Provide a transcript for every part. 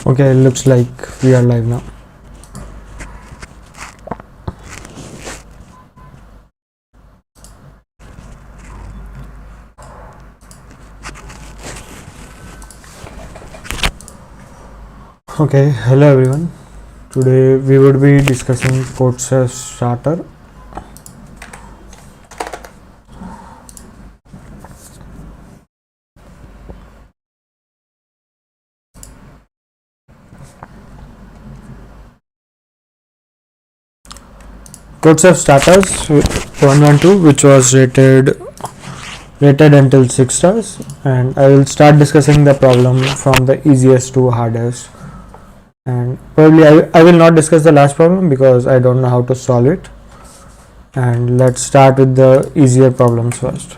Okay, looks like we are live now. Okay, hello everyone. Today we would be discussing CodeChef Starter. CodeChef Starters 112, which was rated until 6 stars, and I will start discussing the problem from the easiest to hardest. And probably I will not discuss the last problem because I don't know how to solve it. And let's start with the easier problems first.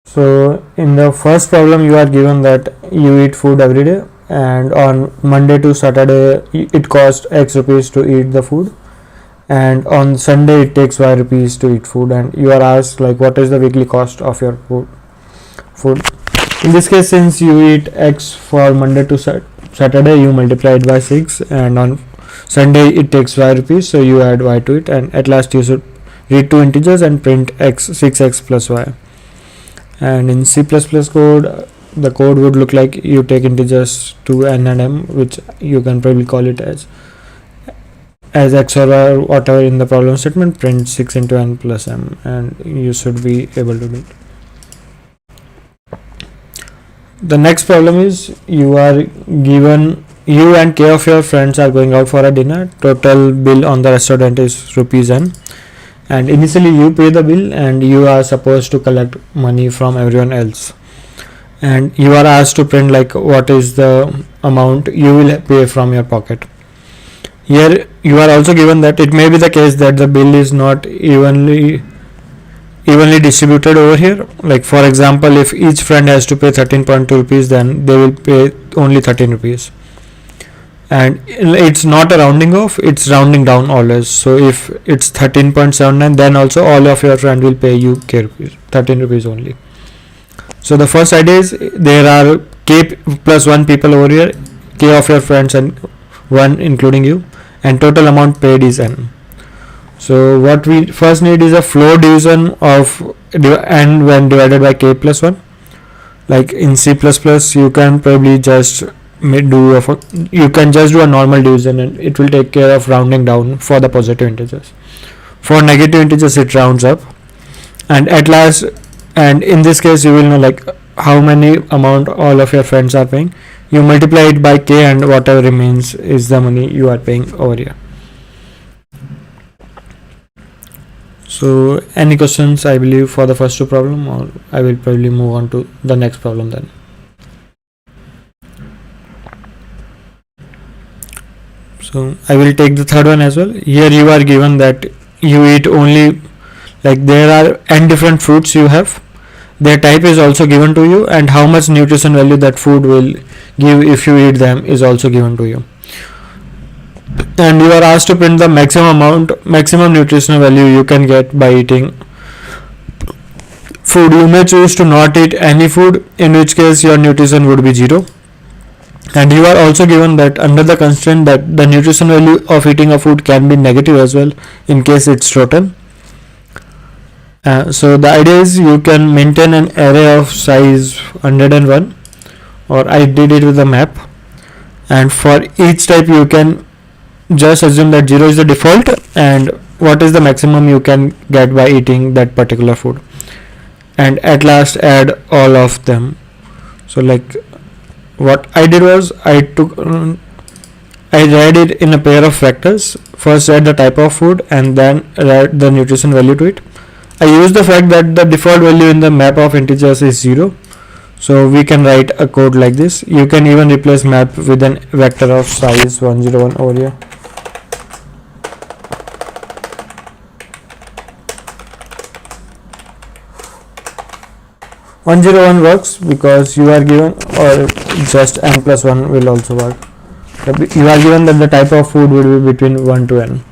So in the first problem you are given that you eat food every day, and on Monday to Saturday it costs X rupees to eat the food, and on Sunday it takes Y rupees to eat food, and you are asked like what is the weekly cost of your food. In this case, since you eat X for Monday to Saturday, you multiply it by 6, and on Sunday it takes Y rupees, so you add Y to it, and at last you should read two integers and print X 6X plus Y. And in C++ code, the code would look like you take integers to n and m, which you can probably call it as X or Y or whatever in the problem statement, print 6 into n plus m, and you should be able to do it. The next problem is you are given you and k of your friends are going out for a dinner. Total bill on the restaurant is rupees n, and initially you pay the bill and you are supposed to collect money from everyone else, and you are asked to print like what is the amount you will pay from your pocket. Here you are also given that it may be the case that the bill is not evenly distributed over here. Like for example, if each friend has to pay 13.2 rupees, then they will pay only 13 rupees, and it's not a rounding off, it's rounding down always. So if it's 13.79, then also all of your friend will pay you k rupees, 13 rupees only. So the first idea is there are k plus 1 people over here, k of your friends and 1 including you, and total amount paid is n. So what we first need is a floor division of n when divided by k plus 1. Like in C++, you can probably just do a normal division, and it will take care of rounding down for the positive integers. For negative integers it rounds up, and at last, and in this case you will know like how many amount all of your friends are paying. You multiply it by k, and whatever remains is the money you are paying over here. So any questions, I believe, for the first two problem, or I will probably move on to the next problem then. So I will take the third one as well. Here you are given that you eat only, like there are n different fruits you have, their type is also given to you, and how much nutrition value that food will give if you eat them is also given to you. And you are asked to print the maximum nutritional value you can get by eating food. You may choose to not eat any food, in which case your nutrition would be 0. And you are also given that under the constraint that the nutrition value of eating a food can be negative as well in case it's rotten. So the idea is you can maintain an array of size 101, or I did it with a map, and for each type you can just assume that 0 is the default and what is the maximum you can get by eating that particular food, and at last add all of them. So like what I did was I read it in a pair of vectors. First read the type of food and then read the nutrition value to it. I used the fact that the default value in the map of integers is 0, so we can write a code like this. You can even replace map with an vector of size 101 over here. (101) works because you are given, or just n plus 1 will also work. You are given that the type of food will be between 1 to n,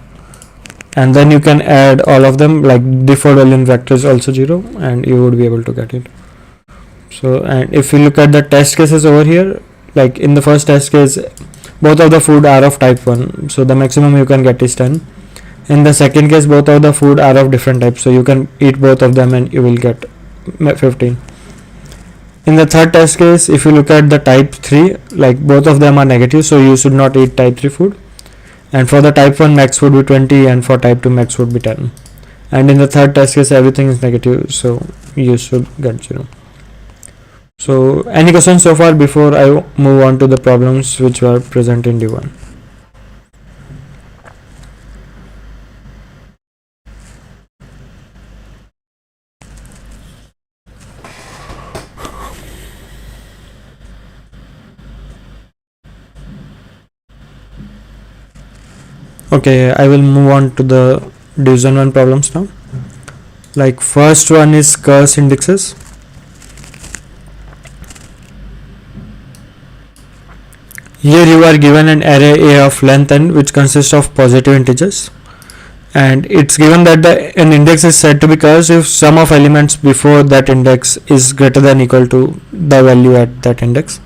and then you can add all of them, like default value in vector is also 0, and you would be able to get it. So, and if you look at the test cases over here, like in the first test case, both of the food are of type 1, so the maximum you can get is 10. In the second case, both of the food are of different types, so you can eat both of them and you will get 15. In the third test case, if you look at the type 3, like both of them are negative, so you should not eat type 3 food. And for the type 1, max would be 20, and for type 2, max would be 10. And in the third test case, everything is negative, so you should get 0. So, any questions so far before I move on to the problems which were present in D1? Okay, I will move on to the division 1 problems now. Like first one is curse indexes. Here you are given an array A of length n which consists of positive integers, and it's given that an index is said to be cursed if sum of elements before that index is greater than or equal to the value at that index.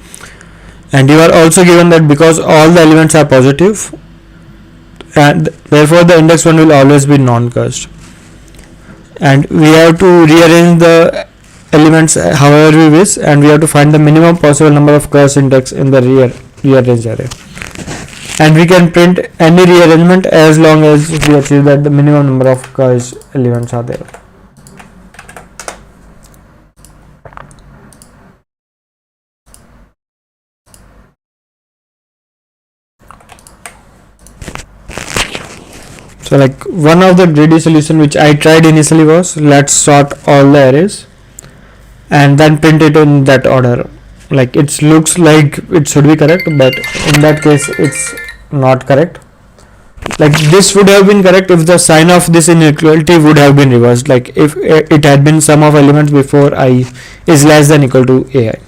And you are also given that because all the elements are positive, and therefore the index 1 will always be non-cursed, and we have to rearrange the elements however we wish, and we have to find the minimum possible number of cursed index in the rearranged array, and we can print any rearrangement as long as we achieve that the minimum number of cursed elements are there. So like one of the greedy solution which I tried initially was, let's sort all the arrays and then print it in that order. Like it looks like it should be correct, but in that case it's not correct. Like this would have been correct if the sign of this inequality would have been reversed, like if it had been sum of elements before I is less than or equal to ai.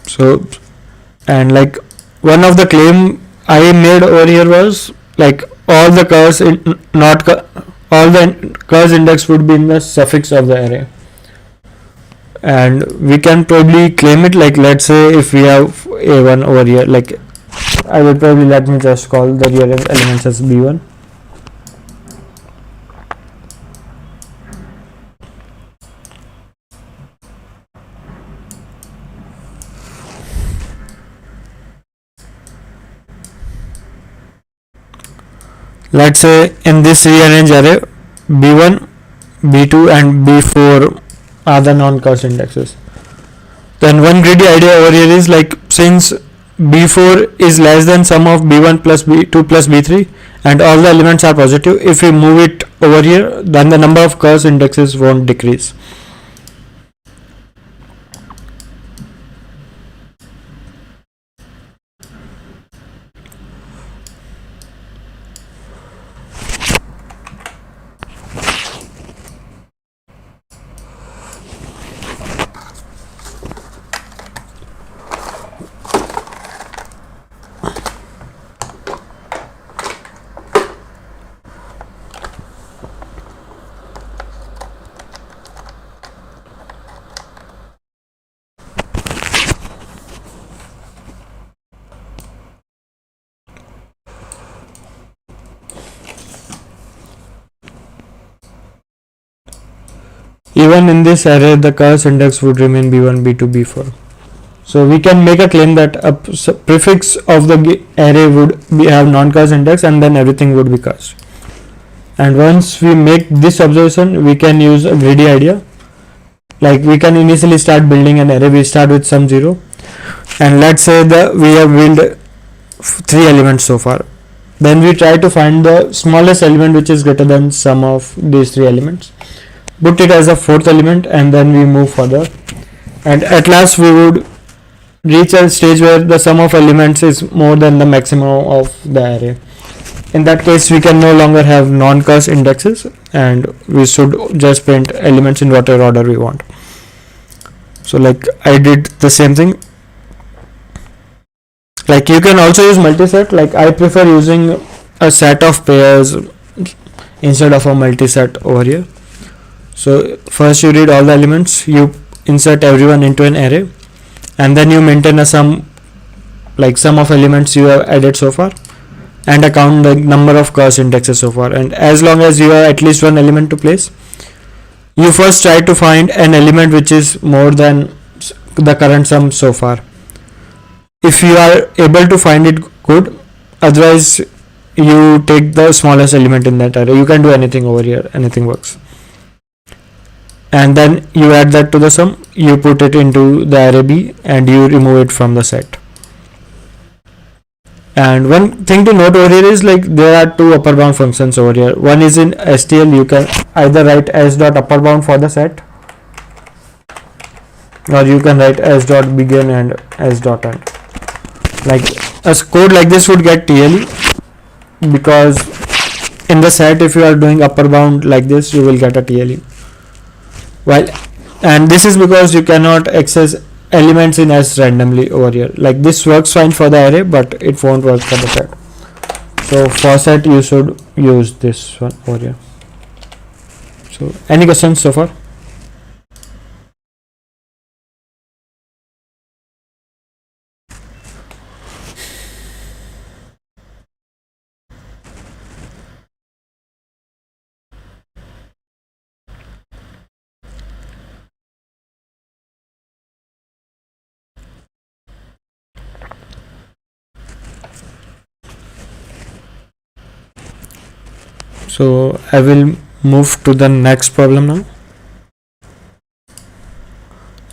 So, and like one of the claim I made over here was like all the curves all the curves index would be in the suffix of the array, and we can probably claim it like, let's say if we have a1 over here, like I will probably, let me just call the rearranged elements as b1. Let's say in this rearranged array, b1, b2 and b4 are the non-cursed indexes. Then one greedy idea over here is like, since b4 is less than sum of b1 plus b2 plus b3 and all the elements are positive, if we move it over here, then the number of cursed indexes won't decrease. Even in this array, the cursed index would remain b1, b2, b4. So we can make a claim that a prefix of the array would have non-cursed index, and then everything would be cursed. And once we make this observation, we can use a greedy idea. Like we can initially start building an array. We start with sum 0, and let's say that we have built 3 elements so far. Then we try to find the smallest element which is greater than sum of these 3 elements. Put it as a 4th element, and then we move further, and at last we would reach a stage where the sum of elements is more than the maximum of the array. In that case, we can no longer have non-cursed indexes, and we should just print elements in whatever order we want. So like I did the same thing. Like you can also use multiset. Like I prefer using a set of pairs instead of a multiset over here. So first you read all the elements, you insert everyone into an array, and then you maintain a sum, like sum of elements you have added so far, and count the number of cursed indexes so far. And as long as you have at least one element to place, you first try to find an element which is more than the current sum so far. If you are able to find it, good. Otherwise, you take the smallest element in that array. You can do anything over here, anything works. And then you add that to the sum, you put it into the array B, and you remove it from the set. And one thing to note over here is, like, there are two upper bound functions over here. One is in STL, you can either write s dot upper bound for the set, or you can write s dot begin and s dot end. Like, a code like this would get TLE, because in the set, if you are doing upper bound like this, you will get a TLE. And this is because you cannot access elements in S randomly over here. Like, this works fine for the array, but it won't work for the set. So for set, you should use this one over here. So any questions so far? So I will move to the next problem now.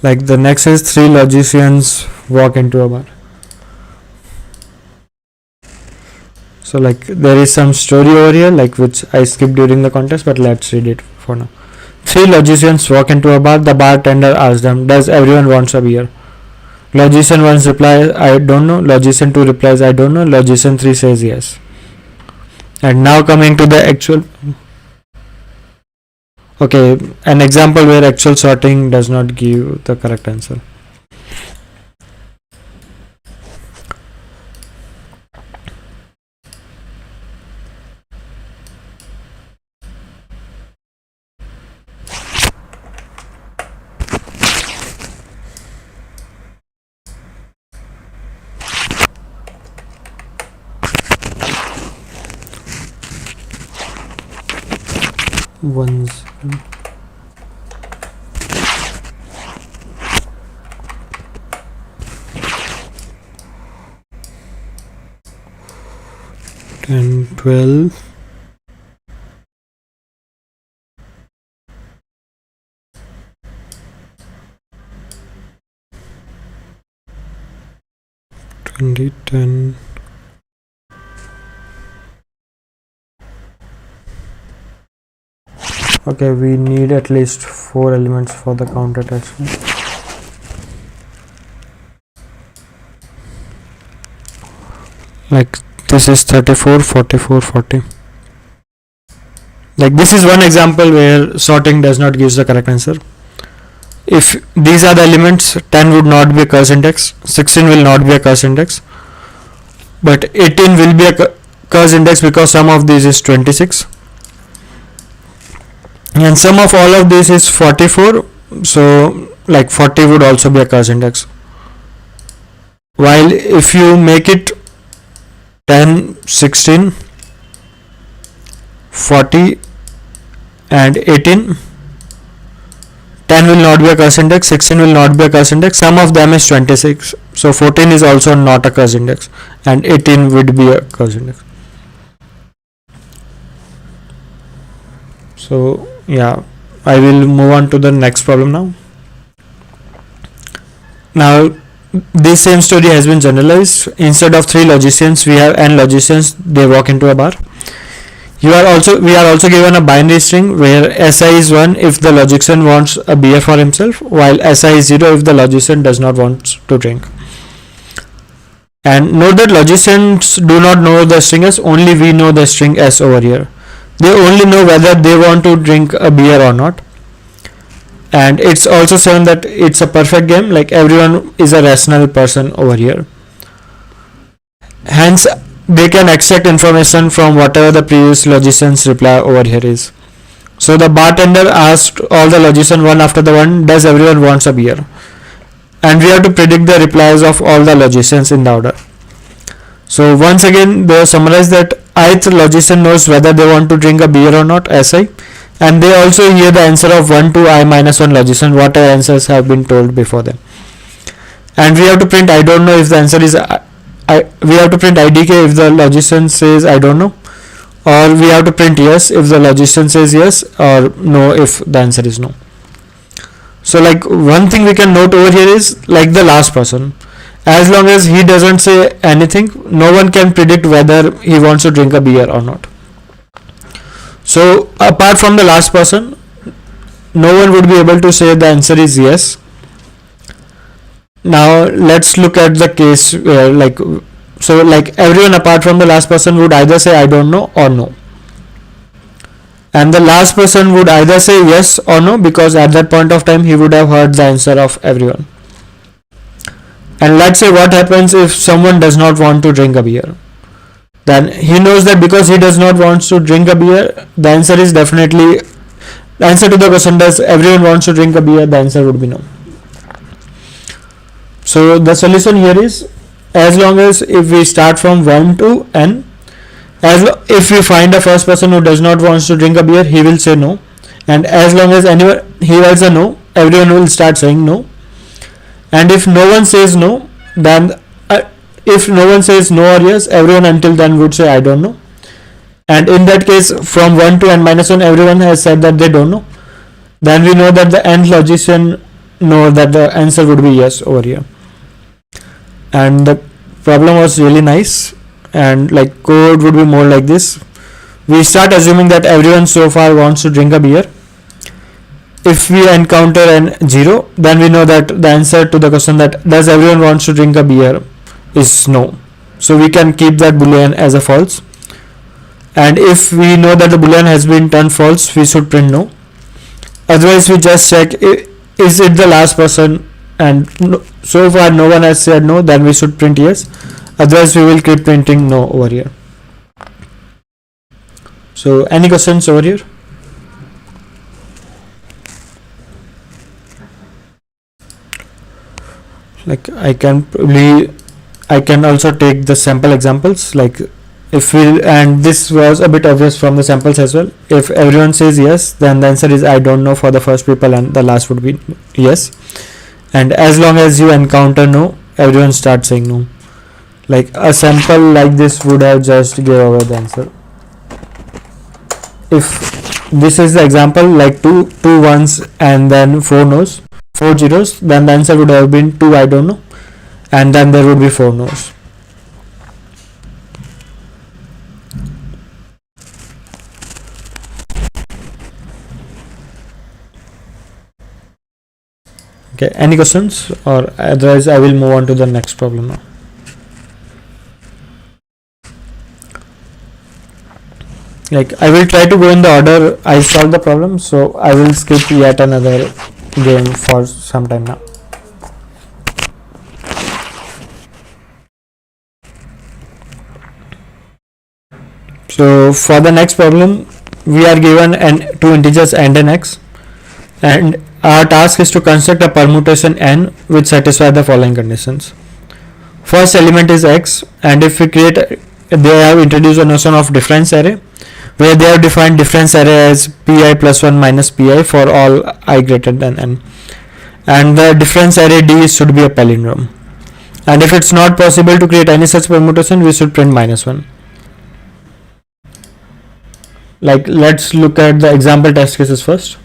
Like, the next is 3 logicians walk into a bar. So, like, there is some story over here, like, which I skipped during the contest, but let's read it for now. 3 logicians walk into a bar. The bartender asks them, does everyone wants a beer? Logician 1 replies, I don't know. Logician 2 replies, I don't know. Logician 3 says yes. And now coming to the actual, okay, an example where actual sorting does not give the correct answer. Ones. And 12. And 10. Okay, we need at least 4 elements for the count attachment. Like, this is 34, 44, 40. Like, this is one example where sorting does not give the correct answer. If these are the elements, 10 would not be a curse index, 16 will not be a curse index, but 18 will be a curse index because sum of these is 26. And sum of all of this is 44, so like 40 would also be a curse index. While if you make it 10, 16, 40 and 18, 10 will not be a curse index, 16 will not be a curse index, sum of them is 26, so 14 is also not a curse index, and 18 would be a curse index. So yeah, I will move on to the next problem now. Now this same story has been generalized. Instead of 3 logicians, we have n logicians. They walk into a bar. We are also given a binary string where SI is 1 if the logician wants a beer for himself, while SI is 0 if the logician does not want to drink. And note that logicians do not know the string S, only we know the string S over here. They only know whether they want to drink a beer or not. And it's also shown that it's a perfect game, like everyone is a rational person over here. Hence, they can extract information from whatever the previous logician's reply over here is. So the bartender asked all the logicians one after the one, does everyone wants a beer? And we have to predict the replies of all the logicians in the order. So once again they summarize that ith logician knows whether they want to drink a beer or not, Si, and they also hear the answer of 1 to I minus 1 logician, what answers have been told before them. And we have to print I don't know if the answer is we have to print IDK if the logician says I don't know, or we have to print yes if the logician says yes, or no if the answer is no. So like one thing we can note over here is like the last person, as long as he doesn't say anything, no one can predict whether he wants to drink a beer or not. So apart from the last person, no one would be able to say the answer is yes. Now let's look at the case where like everyone apart from the last person would either say I don't know or no, and the last person would either say yes or no, because at that point of time he would have heard the answer of everyone. And let's say what happens if someone does not want to drink a beer, then he knows that because he does not want to drink a beer, the answer is definitely, the answer to the question does everyone wants to drink a beer, the answer would be no. So the solution here is, as long as if we start from 1 to n, if we find a first person who does not want to drink a beer, he will say no, and as long as anyone he hears a no, everyone will start saying no. And if no one says no, then if no one says no or yes, everyone until then would say I don't know. And in that case, from 1 to n minus 1, everyone has said that they don't know. Then we know that the nth logician know that the answer would be yes over here. And the problem was really nice, and like code would be more like this. We start assuming that everyone so far wants to drink a beer. If we encounter an 0, then we know that the answer to the question that does everyone wants to drink a beer is no. So we can keep that boolean as a false. And if we know that the boolean has been turned false, we should print no. Otherwise we just check is it the last person, and so far no one has said no, then we should print yes. Otherwise we will keep printing no over here. So any questions over here? Like I can also take the sample examples, like if we, and this was a bit obvious from the samples as well. If everyone says yes, then the answer is I don't know for the first people, and the last would be yes. And as long as you encounter no, everyone starts saying no. Like a sample like this would have just give away the answer. If this is the example, like two ones and then 4 no's, 4 zeros, then the answer would have been 2 I don't know, and then there would be 4 no's. Okay, any questions, or otherwise I will move on to the next problem now. Like I will try to go in the order I solve the problem, so I will skip yet another game for some time now. So for the next problem, we are given two integers and an x, and our task is to construct a permutation n which satisfy the following conditions. First element is x, and if we create, they have introduced a notion of difference array, where they have defined difference array as pi plus 1 minus pi for all I greater than n, and the difference array D should be a palindrome. And if it's not possible to create any such permutation, we should print -1. Like let's look at the example test cases first.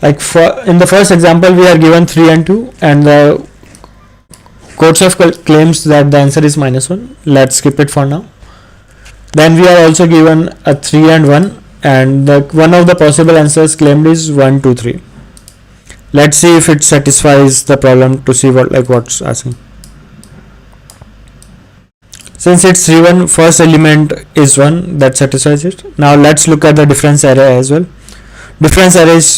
Like in the first example, we are given 3 and 2, and the Courtship claims that the answer is -1. Let's skip it for now. Then we are also given a 3 and 1, and one of the possible answers claimed is 1, 2, 3. Let's see if it satisfies the problem to see what's asking. Since it's 3, 1, first element is 1, that satisfies it. Now let's look at the difference array as well. Difference array is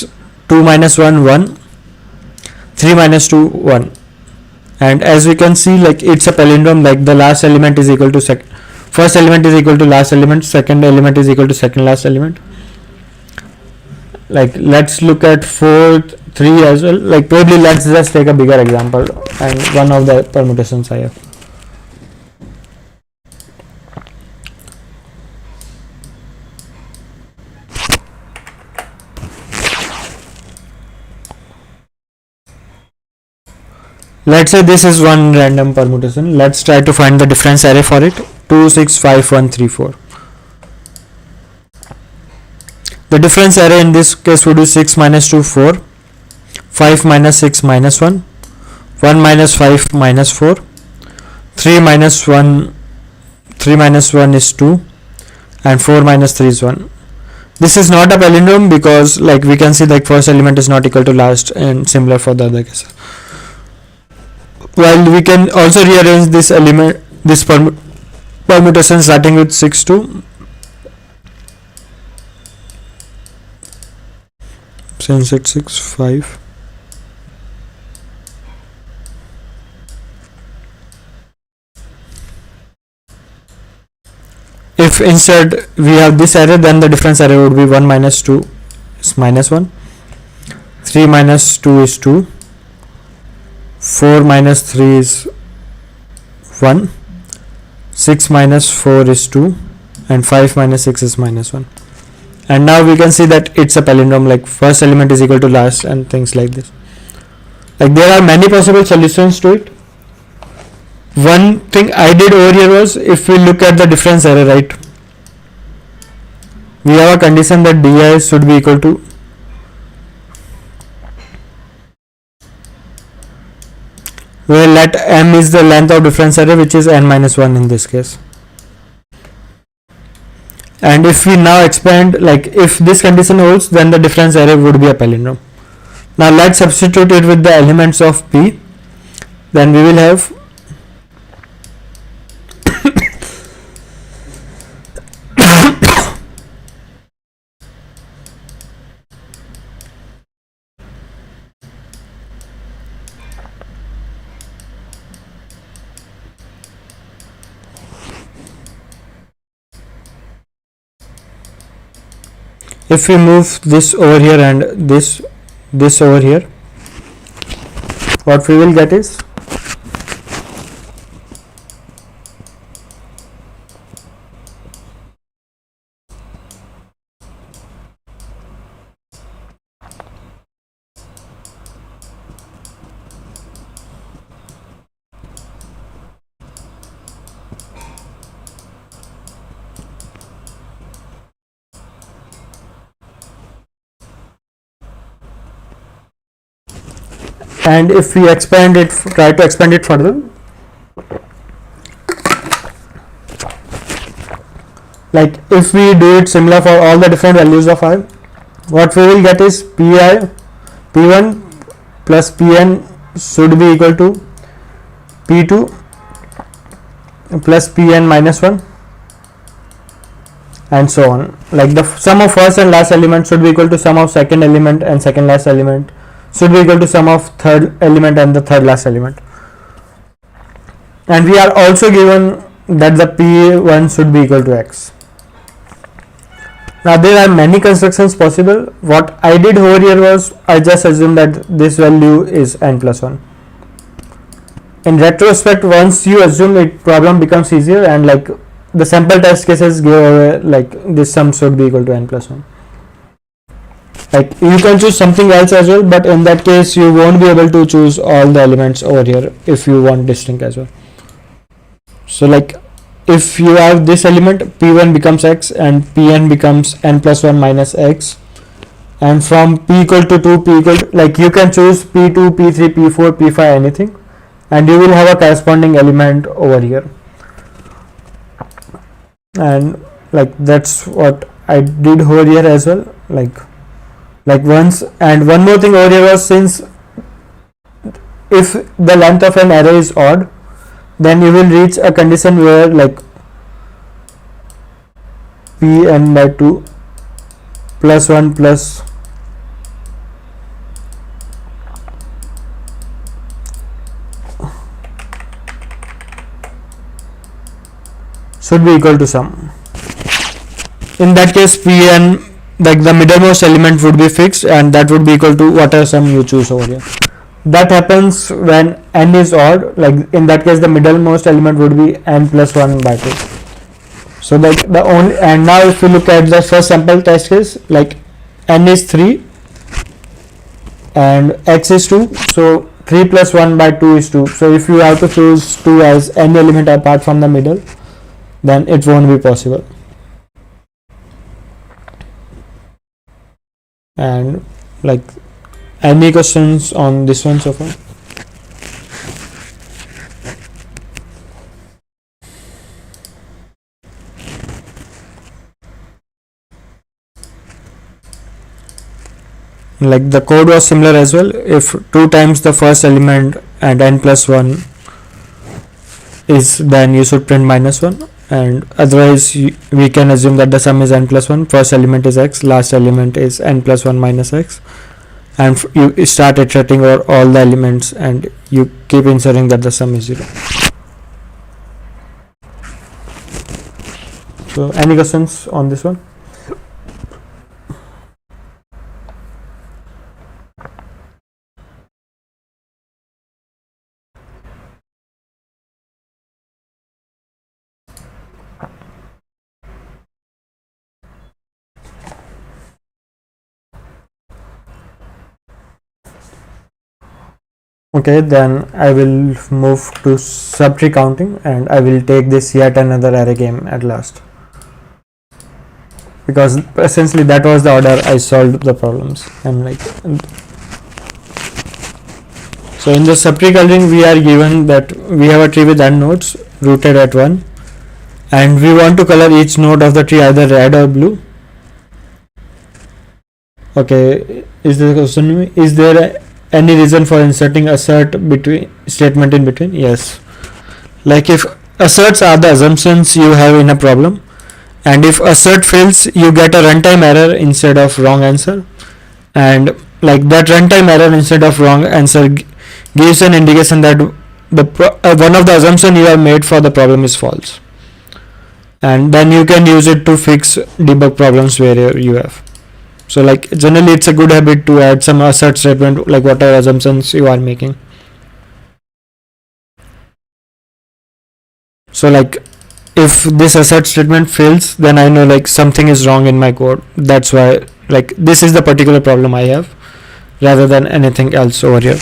2 minus 1, 1, 3 minus 2, 1. and as we can see, like it's a palindrome, like the last element is equal to first element is equal to last element, second element is equal to second last element. Like let's look at 4 3 as well. Like probably let's just take a bigger example and one of the permutations I have. Let's say this is one random permutation. Let's try to find the difference array for it. 2 6 5 1 3 4. The difference array in this case would be 6 minus 2 4, 5 minus 6 minus 1, 1 minus 5 minus 4, 3 minus 1 is 2, and 4 minus 3 is 1. This is not a palindrome because like we can see like first element is not equal to last, and similar for the other cases. While we can also rearrange this element, this permutation starting with 6 2, since it's 6 5. If instead we have this array, then the difference array would be 1 minus 2 is minus 1, 3 minus 2 is 2, 4 minus 3 is 1, 6 minus 4 is 2, and 5 minus 6 is minus 1. And now we can see that it's a palindrome, like first element is equal to last and things like this. Like there are many possible solutions to it. One thing I did over here was, if we look at the difference array, right, we have a condition that di should be equal to where let m is the length of difference array, which is n minus 1 in this case. And if we now expand, like if this condition holds, then the difference array would be a palindrome. Now let's substitute it with the elements of P. Then we will have if we move this over here and this over here, what we will get is and if we expand it, try to expand it further, like if we do it similar for all the different values of I, what we will get is P1 plus Pn should be equal to P2 plus Pn minus 1, and so on. Like the sum of first and last element should be equal to sum of second element, and second last element should be equal to sum of third element and the third last element. And we are also given that the P1 should be equal to x. Now there are many constructions possible. What I did over here was, I just assumed that this value is n plus 1. In retrospect, once you assume it, problem becomes easier, and like the sample test cases give away like this sum should be equal to n plus 1. Like you can choose something else as well, but in that case you won't be able to choose all the elements over here if you want distinct as well. So like if you have this element, P1 becomes x and Pn becomes n plus 1 minus x, and from P equal to 2, P equal to, like you can choose P2, P3, P4, P5, anything, and you will have a corresponding element over here. And like that's what I did over here as well. Like once, and one more thing over here was, since if the length of an array is odd, then you will reach a condition where like Pn by 2 plus 1 plus should be equal to sum. In that case, Pn, like the middlemost element would be fixed, and that would be equal to whatever sum you choose over here. That happens when n is odd. Like in that case, the middlemost element would be n plus 1 by 2. So like the only, and now if you look at the first sample test case, like n is 3 and x is 2, so 3 plus 1 by 2 is 2. So if you have to choose 2 as any element apart from the middle, then it won't be possible. And like, any questions on this one so far? Like the code was similar as well. If 2 times the first element and n plus 1 is, then you should print minus 1, and otherwise we can assume that the sum is n plus 1, first element is x, last element is n plus 1 minus x, and you start iterating over all the elements and you keep inserting that the sum is 0. So any questions on this one? Okay, then I will move to subtree counting, and I will take this yet another array game at last, because essentially that was the order I solved the problems. And like, so in the subtree coloring, we are given that we have a tree with n nodes rooted at 1, and we want to color each node of the tree either red or blue. Okay, is there a question? Is there any reason for inserting assert between statement in between? Yes. Like if asserts are the assumptions you have in a problem, and if assert fails, you get a runtime error instead of wrong answer, and like that runtime error instead of wrong answer gives an indication that the one of the assumption you have made for the problem is false, and then you can use it to fix debug problems where you have. So like generally it's a good habit to add some assert statement, like whatever assumptions you are making. So like if this assert statement fails, then I know like something is wrong in my code. That's why like this is the particular problem I have, rather than anything else over here.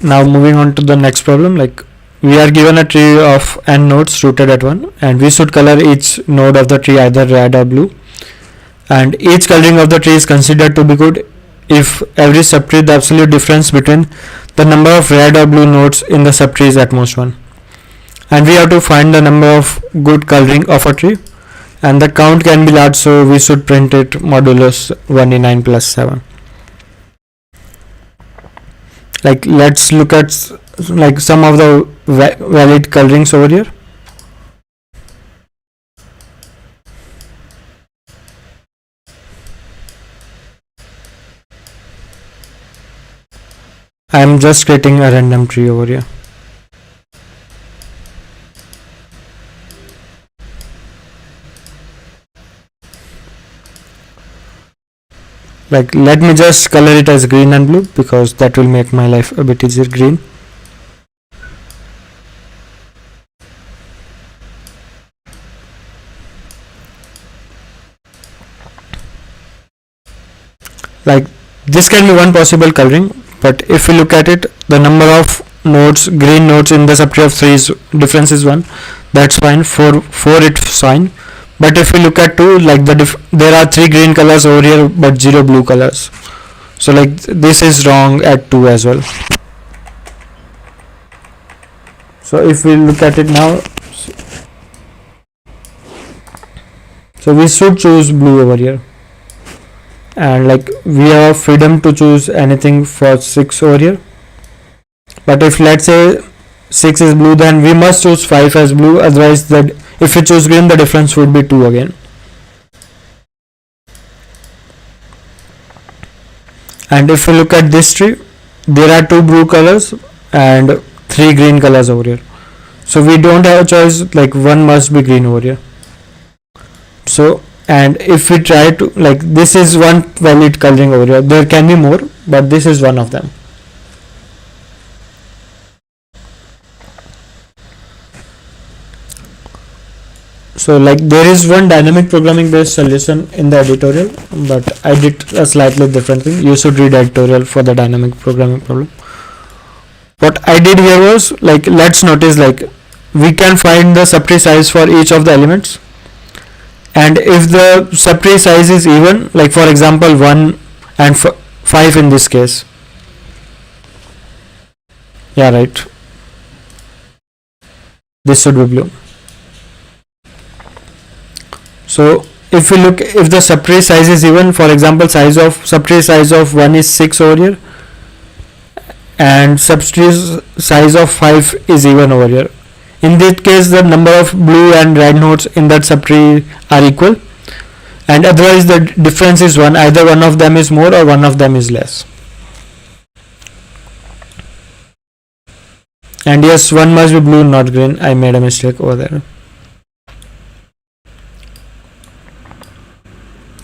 Now moving on to the next problem, like we are given a tree of n nodes rooted at 1, and we should color each node of the tree either red or blue, and each coloring of the tree is considered to be good if every subtree the absolute difference between the number of red or blue nodes in the subtree is at most 1, and we have to find the number of good coloring of a tree, and the count can be large, so we should print it modulus 189 plus 7. Like let's look at like some of the valid colorings over here. I am just creating a random tree over here. Like let me just color it as green and blue, because that will make my life a bit easier. Green. Like this can be one possible coloring, but if we look at it, the number of nodes, green nodes in the subtree of 3 is difference is 1. That's fine. For 4 it's fine. But if we look at 2, like there are 3 green colors over here but 0 blue colors. So like this is wrong at 2 as well. So if we look at it now, so we should choose blue over here, and like we have freedom to choose anything for 6 over here. But if let's say 6 is blue, then we must choose 5 as blue, otherwise that if we choose green, the difference would be 2 again. And if you look at this tree, there are 2 blue colors and 3 green colors over here. So we don't have a choice, like one must be green over here. So, and if we try to, like, this is one valid coloring over here, there can be more, but this is one of them. So like there is one dynamic programming based solution in the editorial, but I did a slightly different thing. You should read editorial for the dynamic programming problem. What I did here was, like, let's notice, like, we can find the subtree size for each of the elements, and if the subtree size is even, like for example 1 and 5 in this case, yeah, right, this should be blue. So if we look, if the subtree size is even, for example subtree size of 1 is 6 over here, and subtree size of 5 is even over here, in that case the number of blue and red nodes in that subtree are equal, and otherwise the difference is 1, either one of them is more or one of them is less. And yes, one must be blue, not green. I made a mistake over there.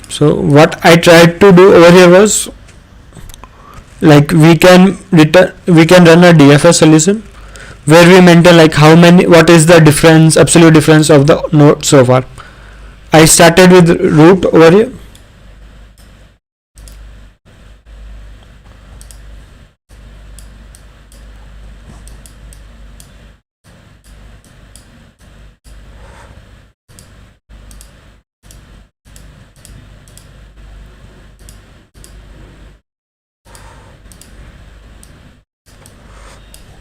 So what I tried to do over here was, like, we can run a DFS solution where we maintain, like, how many, what is the difference, absolute difference of the nodes so far. I started with root over here.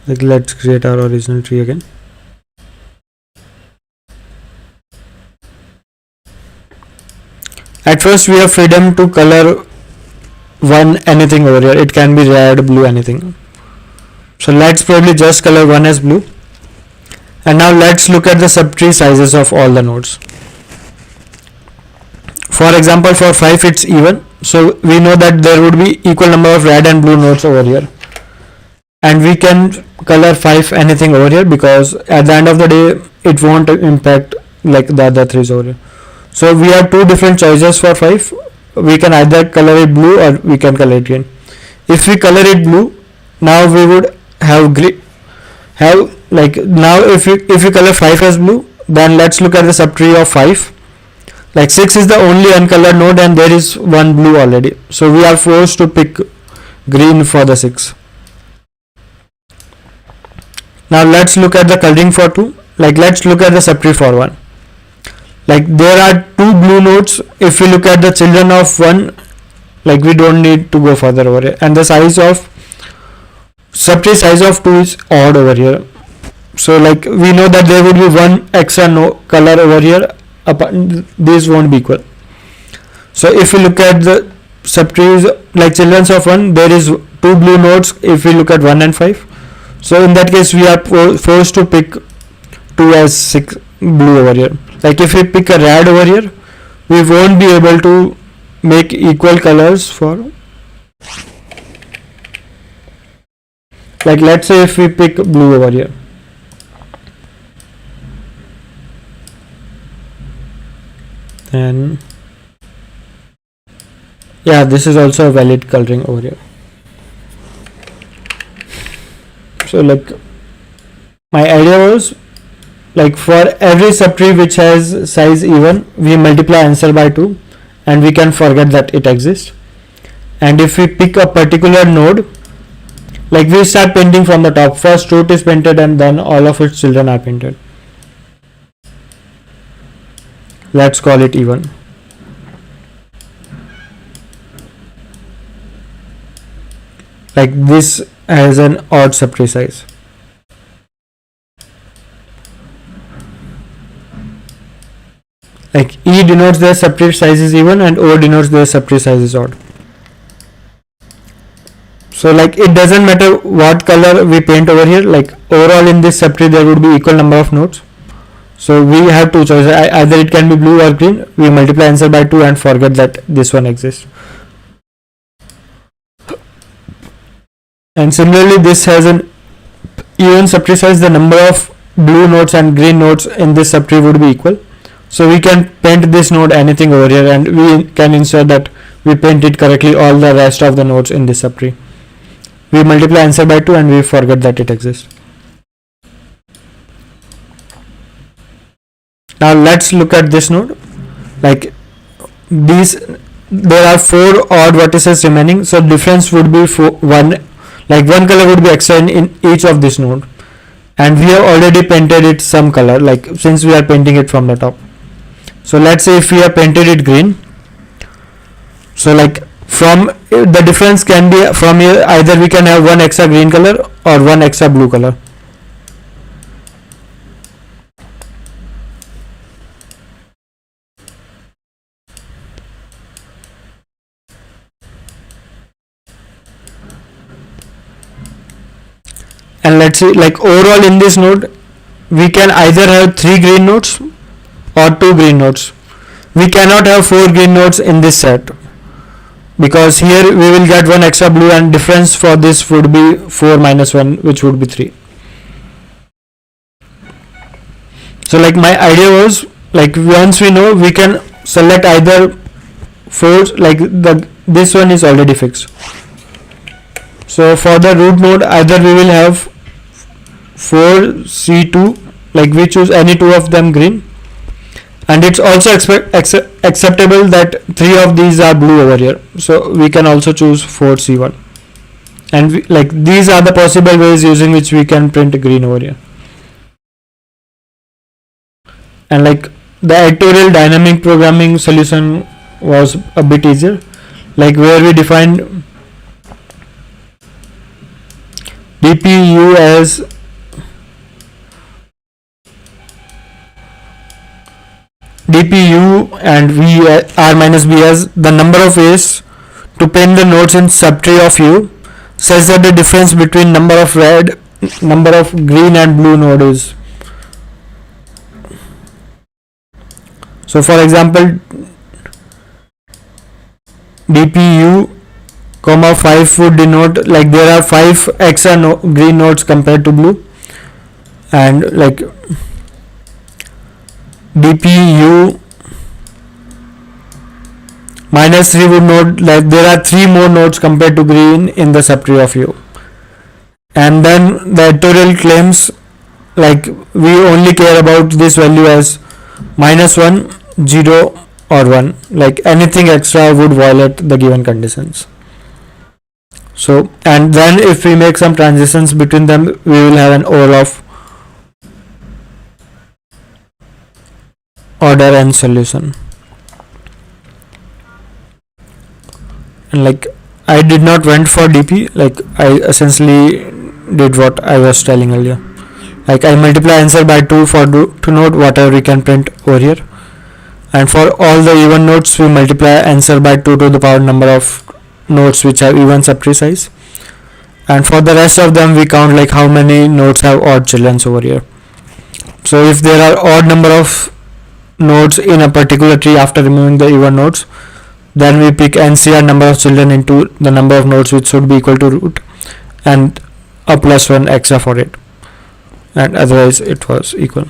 Like, let's create our original tree again. At first we have freedom to color one anything over here. It can be red, blue, anything. So let's probably just color one as blue. And now let's look at the subtree sizes of all the nodes. For example, for 5 it's even, so we know that there would be equal number of red and blue nodes over here, and we can color 5 anything over here, because at the end of the day it won't impact like the other 3s over here. So we have 2 different choices for 5. We can either color it blue or we can color it green. If we color it blue, now we would have now if we color 5 as blue, then let's look at the subtree of 5. Like 6 is the only uncolored node and there is one blue already, so we are forced to pick green for the 6. Now let's look at the coloring for 2. Like, let's look at the subtree for 1. Like, there are 2 blue nodes. If we look at the children of 1, like, we don't need to go further over here, and the size of subtree size of 2 is odd over here. So like, we know that there would be one extra color over here, these won't be equal. So if we look at the subtrees, like children of 1, there is 2 blue nodes if we look at 1 and 5. So in that case we are forced to pick 2 as 6 blue over here. Like, if we pick a red over here, we won't be able to make equal colors for, like, let's say if we pick blue over here, then yeah, this is also a valid coloring over here. So like, my idea was, like, for every subtree which has size even, we multiply answer by 2 and we can forget that it exists. And if we pick a particular node, like, we start painting from the top. First root is painted and then all of its children are painted. Let's call it even. Like, this has an odd subtree size. Like, E denotes their subtree size is even and O denotes their subtree size is odd. So like, it doesn't matter what color we paint over here, like, overall in this subtree there would be equal number of nodes. So we have 2 choices, either it can be blue or green. We multiply answer by 2 and forget that this one exists. And similarly, this has an even subtree size. The number of blue nodes and green nodes in this subtree would be equal. So we can paint this node anything over here, and we can ensure that we paint it correctly all the rest of the nodes in this subtree. We multiply answer by 2 and we forget that it exists. Now let's look at this node. Like these, there are 4 odd vertices remaining, so difference would be 1, like one color would be extra in each of this node, and we have already painted it some color, like since we are painting it from the top. So let's say if we have painted it green, so like from the difference can be from here, either we can have one extra green color or one extra blue color. And let's see, like overall in this node we can either have 3 green nodes or 2 green nodes. We cannot have 4 green nodes in this set, because here we will get one extra blue, and difference for this would be 4 minus 1, which would be 3. So like my idea was, like once we know, we can select either 4, like this one is already fixed. So for the root node, either we will have 4 C2, like we choose any 2 of them green, and it's also acceptable that 3 of these are blue over here, so we can also choose 4 C1, and like these are the possible ways using which we can print green over here. And like the editorial dynamic programming solution was a bit easier, like where we defined DPU as DPU and V R minus B as the number of ways to paint the nodes in subtree of U, such that the difference between number of green and blue node is. So for example, DPU comma 5 would denote like there are 5 extra green nodes compared to blue, and like DPU minus 3 would note like there are 3 more nodes compared to green in the subtree of U. And then the editorial claims like we only care about this value as -1, 0 or 1, like anything extra would violate the given conditions. So, and then if we make some transitions between them, we will have an overall of order and solution. And like I did not went for DP, like I essentially did what I was telling earlier. Like I multiply answer by 2 to note whatever we can print over here, and for all the even nodes we multiply answer by 2 to the power number of nodes which have even subtree size, and for the rest of them we count like how many nodes have odd children over here. So if there are odd number of nodes in a particular tree after removing the even nodes, then we pick NCR number of children into the number of nodes which should be equal to root, and a +1 extra for it, and otherwise it was equal.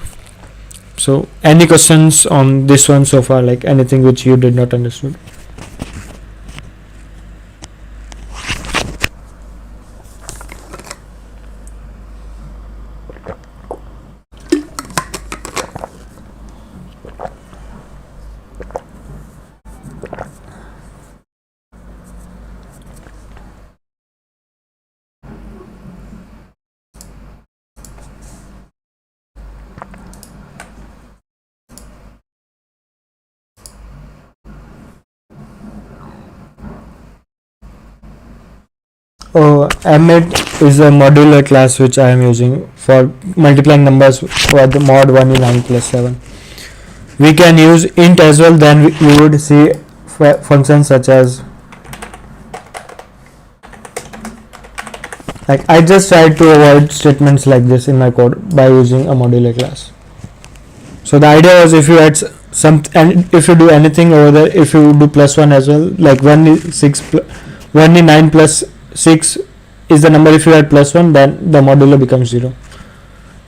So any questions on this one so far, like anything which you did not understood? Oh, Emmet is a modular class which I am using for multiplying numbers for the mod 1 in 9 plus 7. We can use int as well, then we would see functions such as, like I just tried to avoid statements like this in my code by using a modular class. So the idea was if you add some, and if you do anything over there, if you do +1 as well, like 1 in 9 plus 6 is the number. If you add plus 1, then the modulo becomes 0.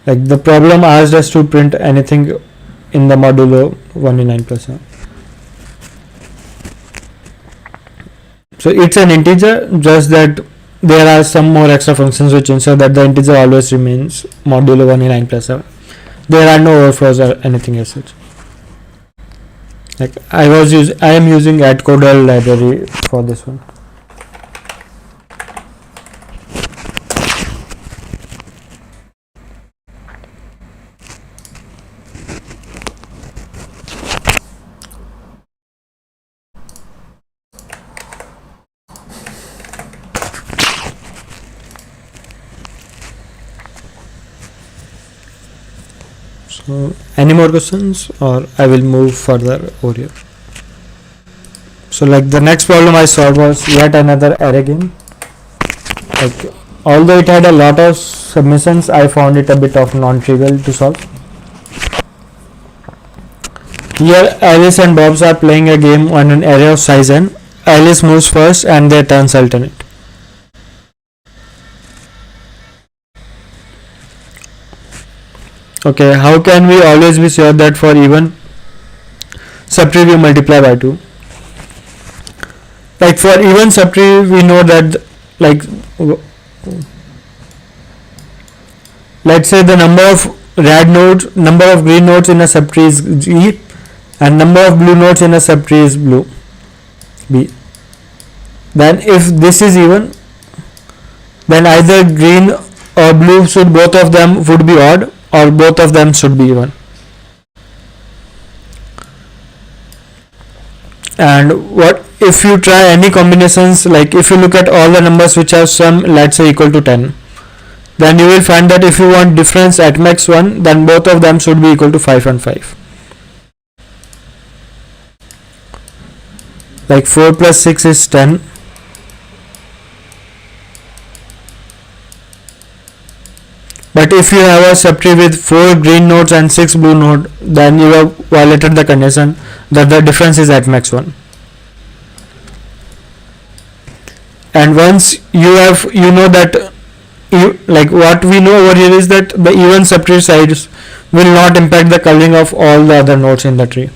Like the problem asked us to print anything in the modulo 1 plus 7. So it's an integer, just that there are some more extra functions which ensure that the integer always remains modulo 1 plus 7. There are no overflows or anything as such. Like I am using AddCodel library for this one. So any more questions, or I will move further over here. So like the next problem I solved was yet another array game. Like although it had a lot of submissions, I found it a bit of non-trivial to solve. Here Alice and Bobs are playing a game on an array of size n. Alice moves first and their turns alternate. Okay, how can we always be sure that for even subtree we multiply by 2? Like for even subtree we know that, like let's say the number of green nodes in a subtree is G and number of blue nodes in a subtree is B. Then if this is even, then either green or blue both of them would be odd, or both of them should be even. And what if you try any combinations, like if you look at all the numbers which have sum, let's say equal to 10, then you will find that if you want difference at max 1, then both of them should be equal to 5 and 5. Like 4 plus 6 is 10. But if you have a subtree with 4 green nodes and 6 blue nodes, then you have violated the condition that the difference is at max 1. And once you know that, like what we know over here is that the even subtree size will not impact the coloring of all the other nodes in the tree.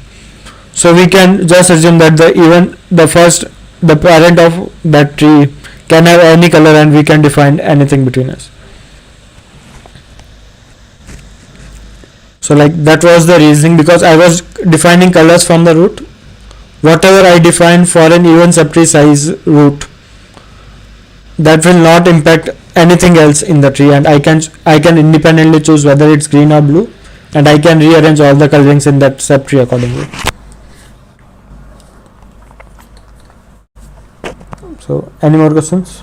So we can just assume that the parent of that tree can have any color, and we can define anything between us. So like that was the reasoning, because I was defining colors from the root. Whatever I define for an even subtree size root, that will not impact anything else in the tree, and I can independently choose whether it's green or blue, and I can rearrange all the colorings in that subtree accordingly. So any more questions?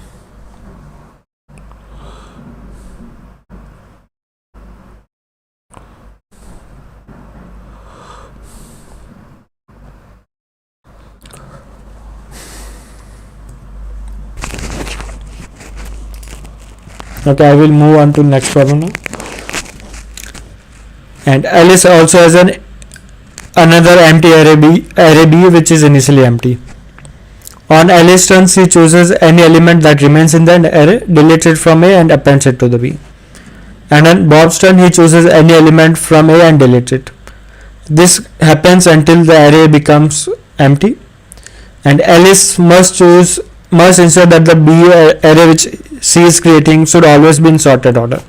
Okay, I will move on to next problem now. And Alice also has another empty array B which is initially empty. On Alice's turn, she chooses any element that remains in the array, deletes it from A and appends it to the B. And on Bob's turn, he chooses any element from A and deletes it. This happens until the array becomes empty, and Alice must ensure that the B array which she is creating should always be in sorted order.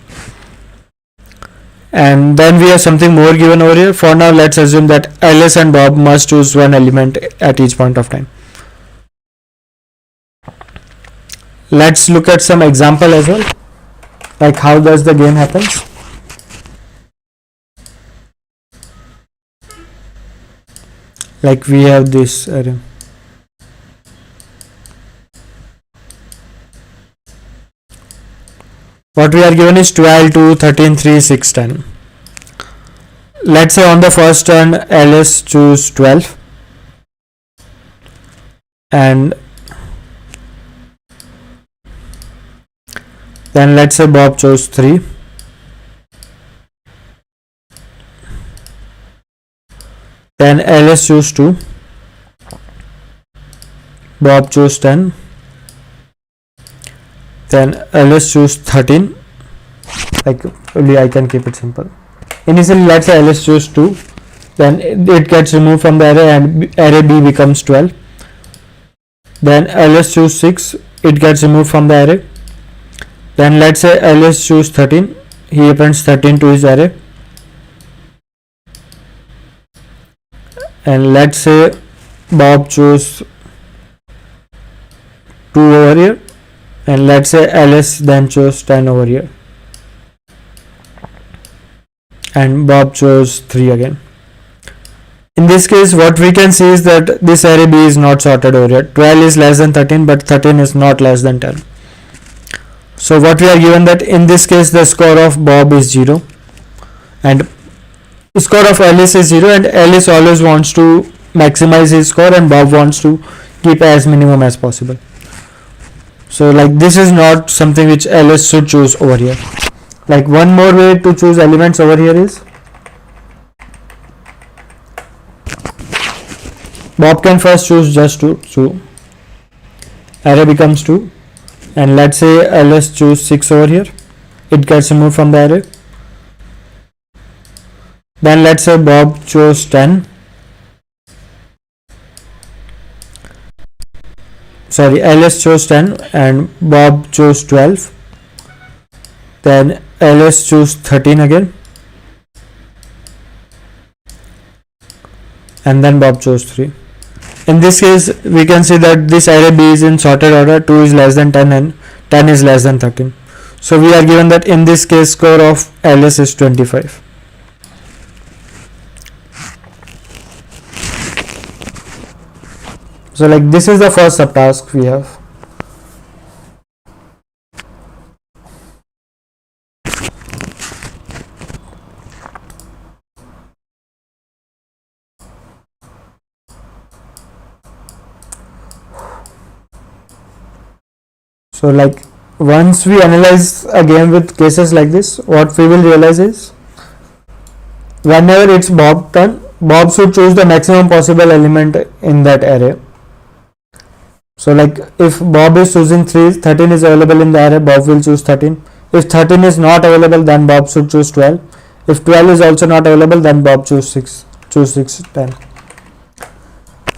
And then we have something more given over here. For now, let's assume that Alice and Bob must choose one element at each point of time. Let's look at some example as well, like how does the game happens. Like we have this array. What we are given is 12, 2, 13, 3, 6, 10. Let's say on the first turn Alice choose 12, and then let's say Bob chose 3, then Alice chose 2, Bob chose 10, then ls choose 13. Like only I can keep it simple. Initially let's say ls choose 2, then it gets removed from the array and array b becomes 12. Then ls choose 6, it gets removed from the array. Then let's say ls choose 13, he appends 13 to his array. And let's say Bob chose 2 over here, and let's say ls then chose 10 over here, and Bob chose 3 again. In this case, what we can see is that this array B is not sorted over here. 12 is less than 13, but 13 is not less than 10. So what we are given that in this case the score of Bob is 0 and score of Alice is 0, and Alice always wants to maximize his score and Bob wants to keep as minimum as possible. So like this is not something which Alice should choose over here. Like one more way to choose elements over here is Bob can first choose just 2, so array becomes 2, and let's say ls choose 6 over here, it gets removed from the array. Then let's say Bob chose 10, sorry, ls chose 10 and Bob chose 12. Then ls choose 13 again, and then Bob chose 3. In this case, we can see that this array B is in sorted order. 2 is less than 10 and 10 is less than 13. So we are given that in this case score of ls is 25. So like this is the first subtask we have. So like once we analyze a game with cases like this, what we will realize is whenever it's Bob's turn, Bob should choose the maximum possible element in that array. So like if Bob is choosing 3, 13 is available in the array, Bob will choose 13. If 13 is not available, then Bob should choose 12. If 12 is also not available, then Bob choose 6, 10.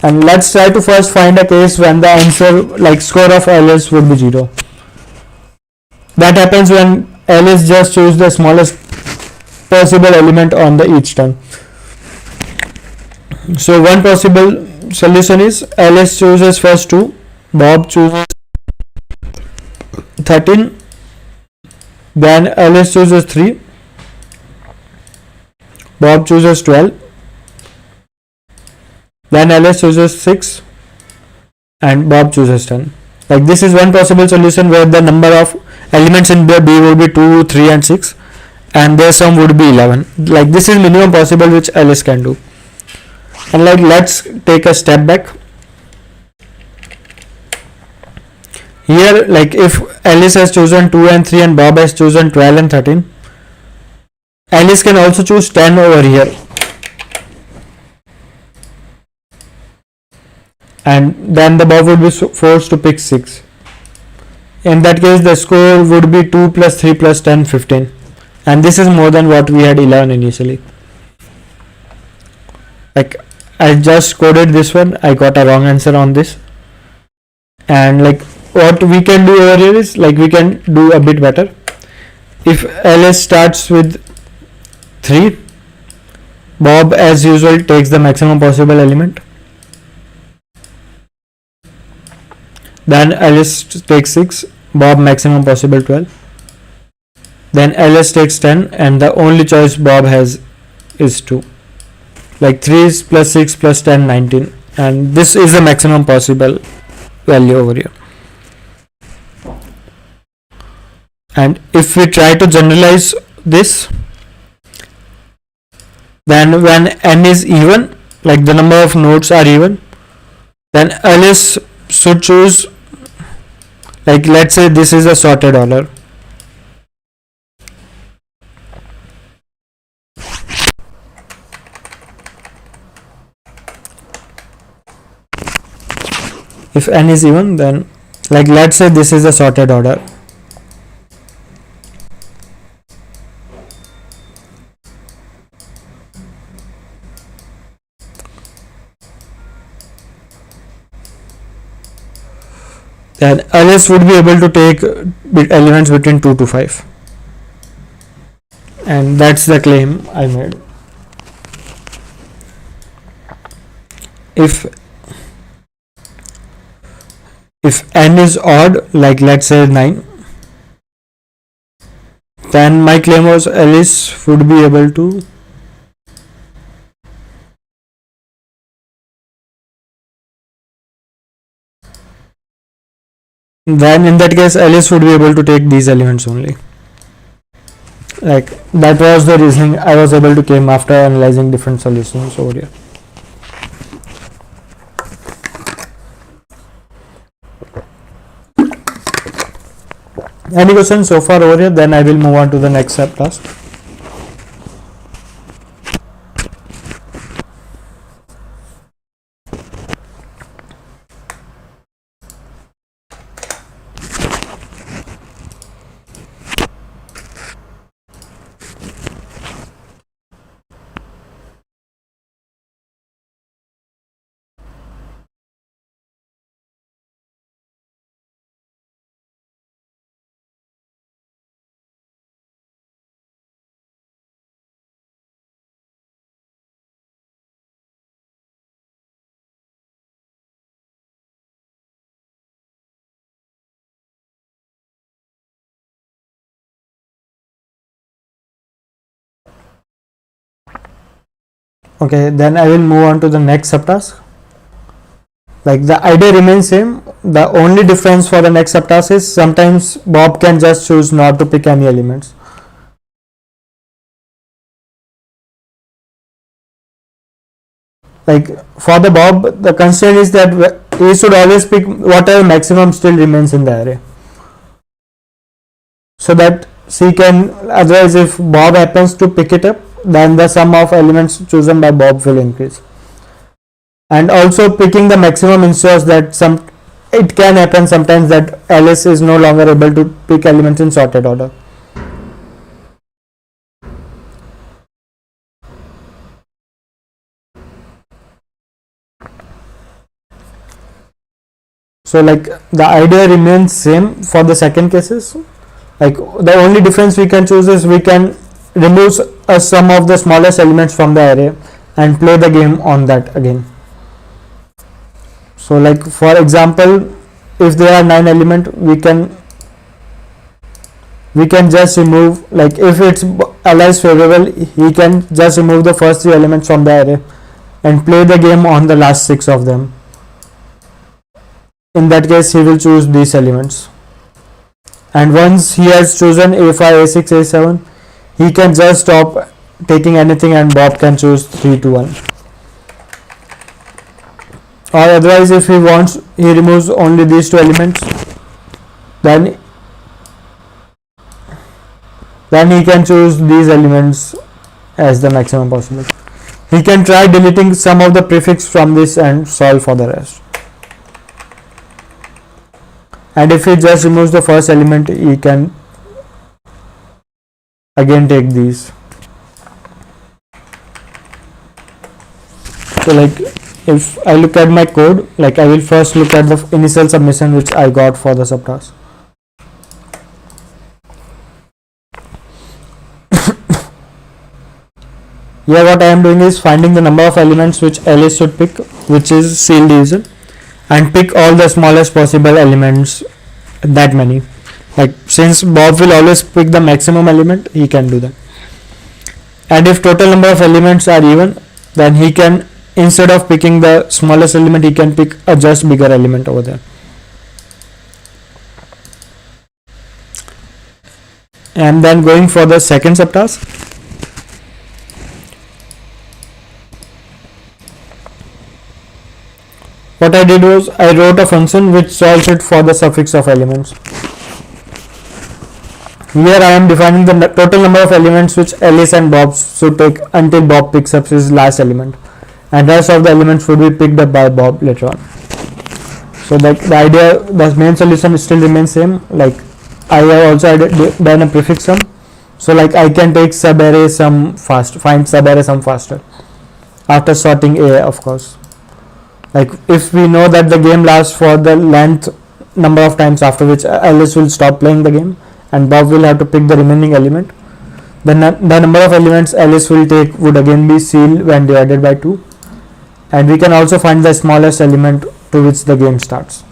And let's try to first find a case when the answer like score of ls would be 0. That happens when ls just choose the smallest possible element on the each turn. So one possible solution is ls chooses first 2, Bob chooses 13, then ls chooses 3, Bob chooses 12, then ls chooses 6 and Bob chooses 10. Like this is one possible solution where the number of elements in the B would be 2, 3 and 6 and their sum would be 11. Like this is minimum possible which ls can do. And like let's take a step back. Here like if ls has chosen 2 and 3 and Bob has chosen 12 and 13, ls can also choose 10 over here. And then the Bob would be forced to pick 6. In that case the score would be 2 plus 3 plus 10, 15, and this is more than what we had 11 initially. Like I just coded this one, I got a wrong answer on this, and like what we can do over here is like we can do a bit better. If ls starts with 3, Bob as usual takes the maximum possible element, then ls takes 6, Bob maximum possible 12, then ls takes 10 and the only choice Bob has is 2. Like 3 is plus 6 plus 10, 19, and this is the maximum possible value over here. And if we try to generalize this, then when n is even, like the number of nodes are even, then ls should choose, like let's say this is a sorted order. If n is even, then like let's say this is a sorted order then Alice would be able to take elements between 2 to 5, and that's the claim I made. If n is odd, like let's say 9, then my claim was Alice would be able to then in that case Alice would be able to take these elements only. Like that was the reasoning I was able to claim after analyzing different solutions over here. Any questions so far over here? Then I will move on to the next subtask. Okay, then I will move on to the next subtask. Like the idea remains same. The only difference for the next subtask is sometimes Bob can just choose not to pick any elements. Like for the Bob, the constraint is that he should always pick whatever maximum still remains in the array, so that C can, otherwise if Bob happens to pick it up, then the sum of elements chosen by Bob will increase. And also picking the maximum ensures that it can happen sometimes that Alice is no longer able to pick elements in sorted order. So like the idea remains same for the second cases. Like the only difference we can choose is we can remove a sum of the smallest elements from the array and play the game on that again. So like for example, if there are 9 elements, we can just remove, like if it's Alice favorable, he can just remove the first 3 elements from the array and play the game on the last 6 of them. In that case he will choose these elements, and once he has chosen A5, A6, A7, he can just stop taking anything and Bob can choose 3, 2, 1. Or otherwise if he wants, he removes only these 2 elements, then he can choose these elements as the maximum possible. He can try deleting some of the prefix from this and solve for the rest. And if he just removes the first element, he can again take these. So like if I look at my code, like I will first look at the initial submission which I got for the subtask. Here what I am doing is finding the number of elements which Alice should pick, which is seal division, and pick all the smallest possible elements, that many. Like since Bob will always pick the maximum element, he can do that. And if total number of elements are even, then he can, instead of picking the smallest element, he can pick a just bigger element over there. And then going for the second subtask, what I did was I wrote a function which solves it for the suffix of elements. Here I am defining the total number of elements which Alice and Bob should take until Bob picks up his last element, and rest of the elements would be picked up by Bob later on. So the idea, the main solution still remains same. Like I have also done a prefix sum, so like I can take subarray sum fast, find subarray sum faster after sorting A, of course. Like if we know that the game lasts for the length number of times, after which Alice will stop playing the game and Bob will have to pick the remaining element. The number of elements Alice will take would again be CL when divided by 2, and we can also find the smallest element to which the game starts.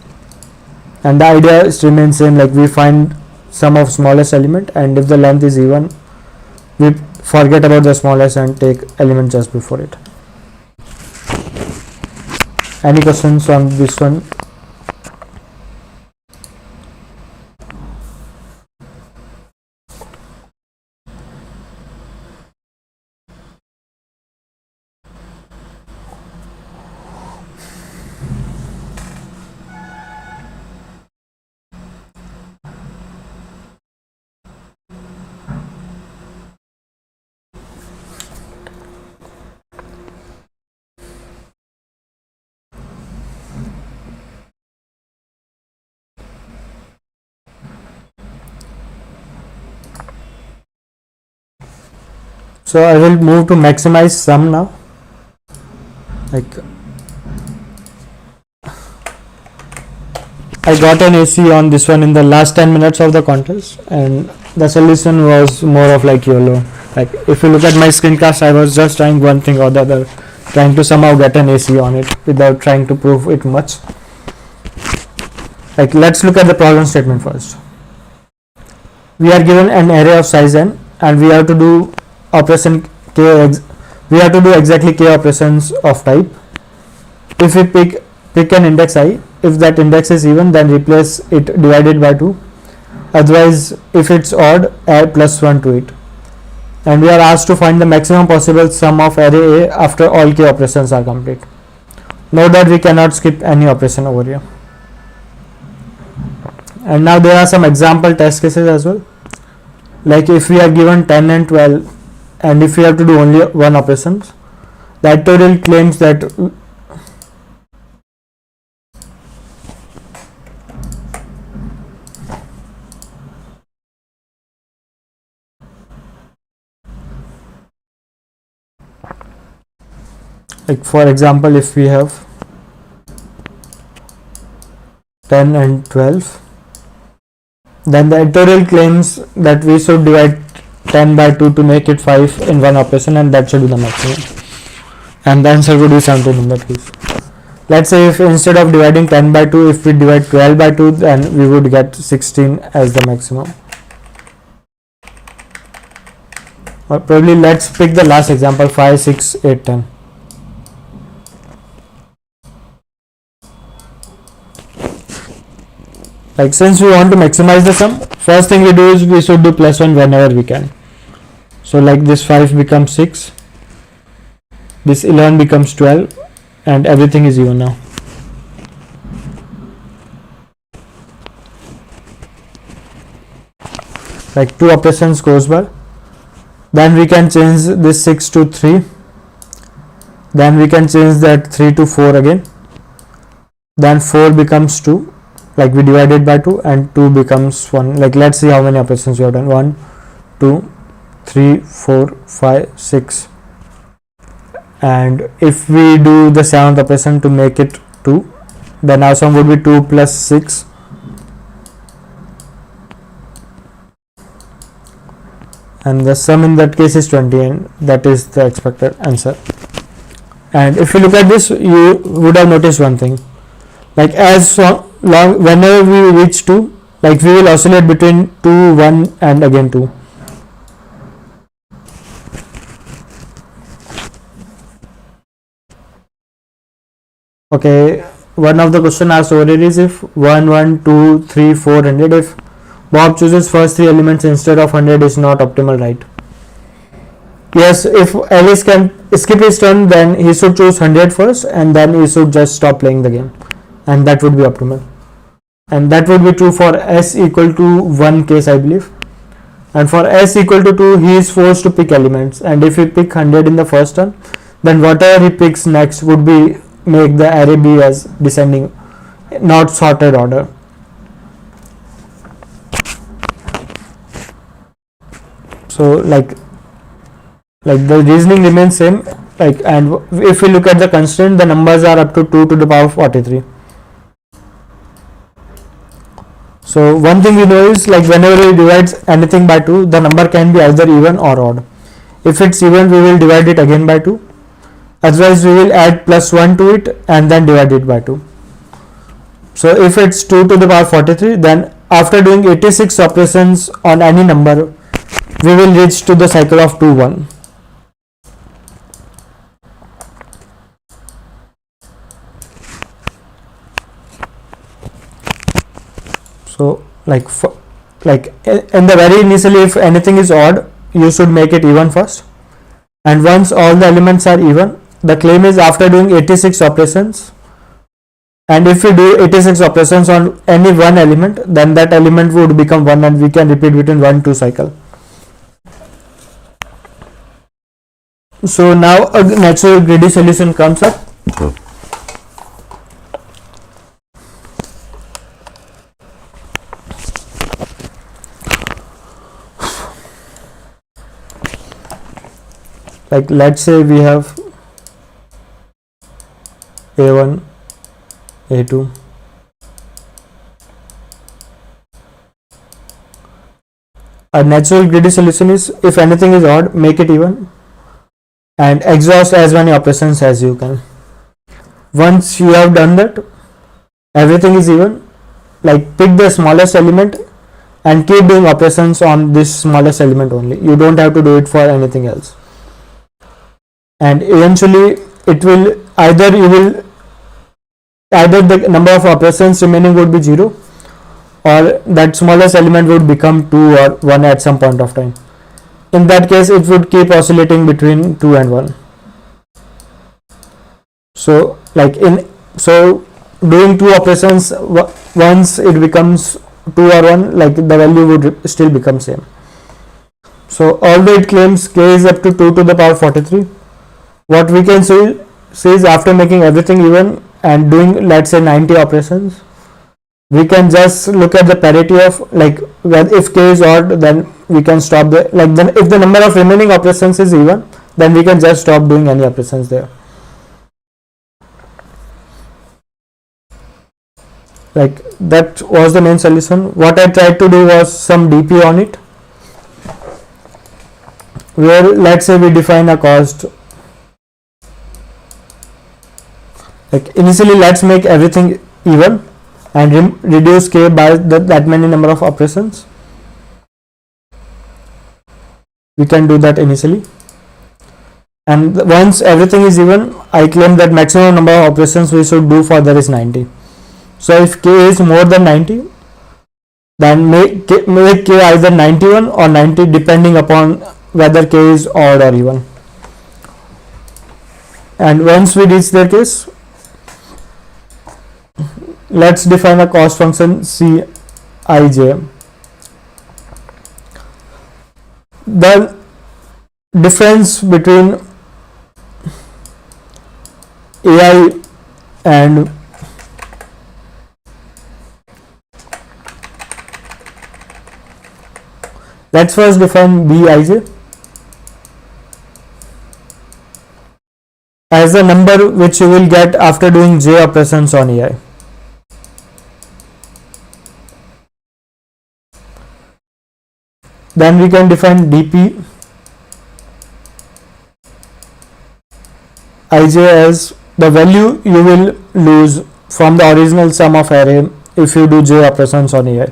And the idea remains same, like we find sum of smallest element, and if the length is even, we forget about the smallest and take element just before it. Any questions on this one? So I will move to maximize sum now. Like I got an AC on this one in the last 10 minutes of the contest, and the solution was more of like YOLO. Like if you look at my screencast, I was just trying one thing or the other, trying to somehow get an AC on it without trying to prove it much. Like let's look at the problem statement first. We are given an array of size n, and we have to do operation k. We have to do exactly k operations of type. If we pick an index I, if that index is even, then replace it divided by 2. Otherwise, if it's odd, add +1 to it. And we are asked to find the maximum possible sum of array A after all k operations are complete. Note that we cannot skip any operation over here. And now there are some example test cases as well. Like if we are given 10 and 12, and if we have to do only one operation, the tutorial claims that like for example, if we have 10 and 12, then the tutorial claims that we should divide 10 by 2 to make it 5 in one operation, and that should be the maximum. And the answer would be 17 in that case. Let's say if instead of dividing 10 by 2, if we divide 12 by 2, then we would get 16 as the maximum. Or probably let's pick the last example, 5, 6, 8, 10. Like since we want to maximize the sum, first thing we do is we should do +1 whenever we can. So like this 5 becomes 6, this 11 becomes 12, and everything is even now. Like 2 operations goes by. Then we can change this 6 to 3. Then we can change that 3 to 4 again. Then 4 becomes 2. Like we divided by 2, and 2 becomes 1. Like let's see how many operations we have done. 1, 2, 3, 4, 5, 6. And if we do the 7th operation to make it 2, then our sum would be 2 plus 6. And the sum in that case is 20, and that is the expected answer. And if you look at this, you would have noticed one thing. Like as long whenever we reach 2, like we will oscillate between 2, 1 and again 2. Okay, one of the question asked over here is if 1, 1, 2, 3, 4, 100, if Bob chooses first 3 elements instead of 100 is not optimal, right? Yes, if Alice can skip his turn, then he should choose 100 first, and then he should just stop playing the game, and that would be optimal. And that would be true for s equal to 1 case, I believe. And for s equal to 2, he is forced to pick elements, and if he pick 100 in the first turn, then whatever he picks next would be make the array be as descending, not sorted order. So like the reasoning remains same. Like, and if we look at the constraint, the numbers are up to 2 to the power 43. So one thing we know is, like, whenever we divide anything by 2, the number can be either even or odd. If it's even, we will divide it again by 2. Otherwise we will add plus 1 to it and then divide it by 2. So if it's 2 to the power 43, then after doing 86 operations on any number, we will reach to the cycle of 2 1. So like in the very initially, if anything is odd, you should make it even first, and once all the elements are even, the claim is after doing 86 operations, and if we do 86 operations on any one element, then that element would become 1 and we can repeat between 1 2 cycle. So now a natural greedy solution comes up. Like, let's say we have a1, a2, a natural greedy solution is, if anything is odd, make it even and exhaust as many operations as you can. Once you have done that, everything is even, like, pick the smallest element and keep doing operations on this smallest element only. You don't have to do it for anything else, and eventually it will either the number of operations remaining would be 0, or that smallest element would become 2 or 1 at some point of time. In that case, it would keep oscillating between 2 and 1. So doing 2 operations, once it becomes 2 or 1, like, the value would still become same. So although it claims k is up to 2 to the power 43, what we can see is, after making everything even and doing, let's say, 90 operations, we can just look at the parity of, like, if k is odd, then we can stop the, like, then if the number of remaining operations is even, then we can just stop doing any operations there. Like, that was the main solution. What I tried to do was some DP on it, where, let's say, we define a cost. Like, initially, let's make everything even and reduce k by that many number of operations. We can do that initially, and once everything is even, I claim that maximum number of operations we should do further is 90. So if k is more than 90, then make k either 91 or 90, depending upon whether k is odd or even. And once we reach that case, let's define a cost function Cij. The difference between ai and let's first define Bij as the number which you will get after doing j operations on ai. Then we can define dp ij as the value you will lose from the original sum of array if you do j operations on ai.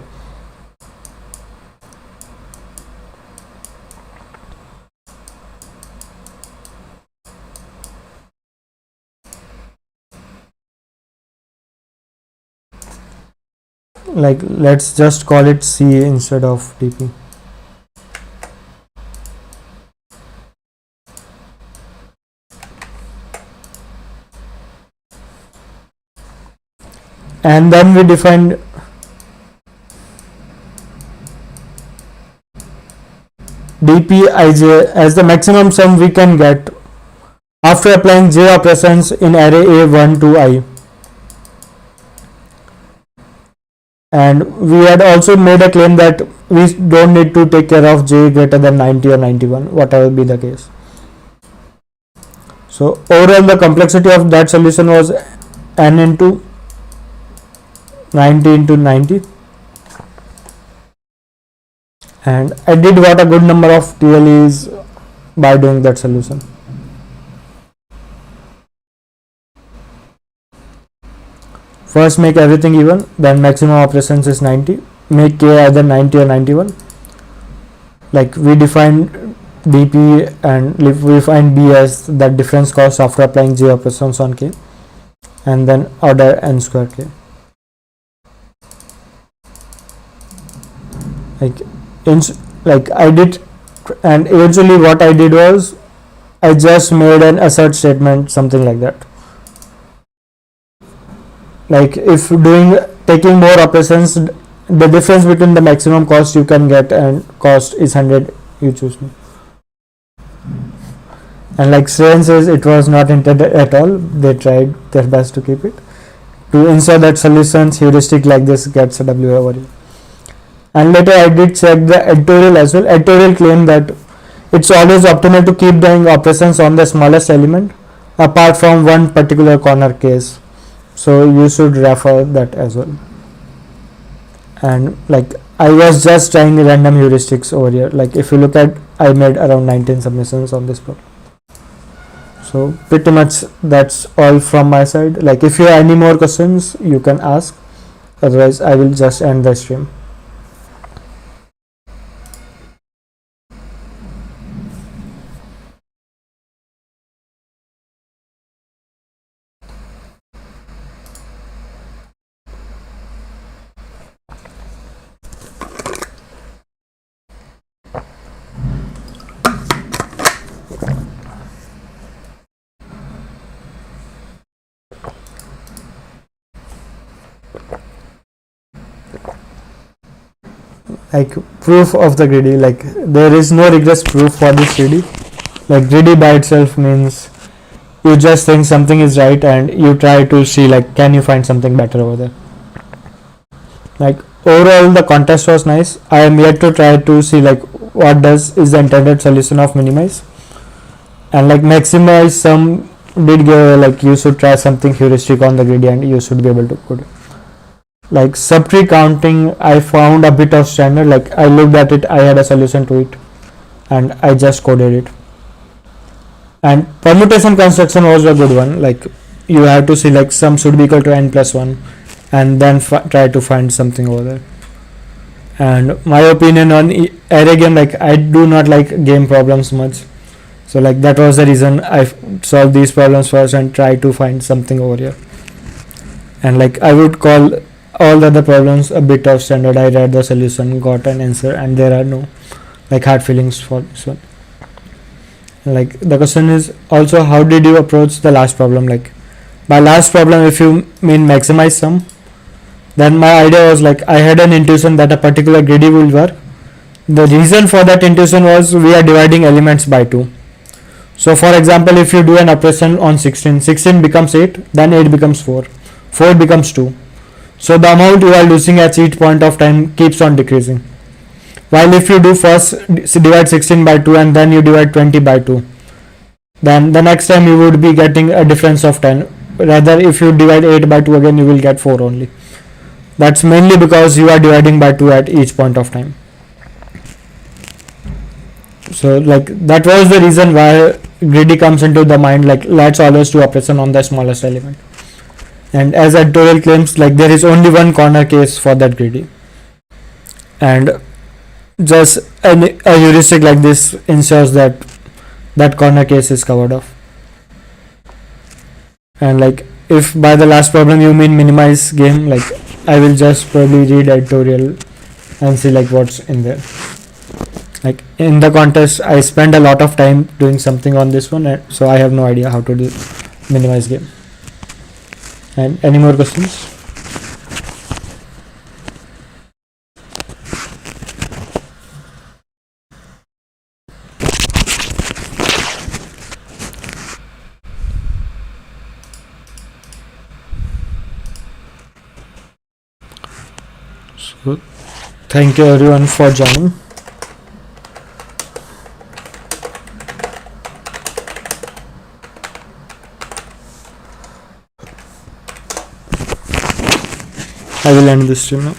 Like, let's just call it C instead of dp. And then we defined dpij as the maximum sum we can get after applying j operations in array a1 to I. And we had also made a claim that we don't need to take care of j greater than 90 or 91, whatever be the case. So overall the complexity of that solution was n into 90 into 90. and I did got a good number of TLEs by doing that solution. First make everything even, then maximum operations is 90, make k either 90 or 91. Like we defined dp and we find b as that difference cost after applying j operations on k, and then order n square k. Like I did, and eventually what I did was I just made an assert statement, something like that. Like if taking more operations, the difference between the maximum cost you can get and cost is 100, you choose me. And like Sren says, it was not intended at all. They tried their best to keep it, to ensure that solutions heuristic like this gets a W over E. And later I did check the editorial as well. Editorial claimed that it's always optimal to keep doing operations on the smallest element apart from one particular corner case. So you should refer that as well. And like I was just trying random heuristics over here. Like if you look at, I made around 19 submissions on this problem. So pretty much that's all from my side. Like if you have any more questions, you can ask. Otherwise I will just end the stream. Like proof of the greedy, like there is no regress proof for this greedy. Like greedy by itself means you just think something is right and you try to see like can you find something better over there. Like overall the contest was nice. I am yet to try to see like what is the intended solution of minimize, and like maximize some did give like you should try something heuristic on the greedy and you should be able to code it. Like subtree counting, I found a bit of standard. Like I looked at it, I had a solution to it and I just coded it. And permutation construction was a good one. Like you have to see like sum should be equal to n plus 1 and then try to find something over there. And my opinion on array game, like I do not like game problems much, so like that was the reason I solved these problems first and try to find something over here. And like I would call all the other problems a bit of standard. I read the solution, got an answer, and there are no like hard feelings for this one. Like the question is also, how did you approach the last problem? Like by last problem, if you mean maximize sum, then my idea was like I had an intuition that a particular greedy will work. The reason for that intuition was we are dividing elements by 2. So for example, if you do an operation on 16, 16 becomes 8, then 8 becomes 4, 4 becomes 2. So the amount you are losing at each point of time keeps on decreasing. While if you do first divide 16 by 2 and then you divide 20 by 2, then the next time you would be getting a difference of 10. Rather, if you divide 8 by 2 again, you will get 4 only. That's mainly because you are dividing by 2 at each point of time. So like that was the reason why greedy comes into the mind. Like let's always do operation on the smallest element. And as editorial claims, like there is only one corner case for that greedy, and just a heuristic like this ensures that that corner case is covered off. And like if by the last problem you mean minimize game, like I will just probably read editorial and see like what's in there. Like in the contest I spent a lot of time doing something on this one, so I have no idea how to do minimize game. And any more questions? So thank you everyone for joining. I will end this stream now.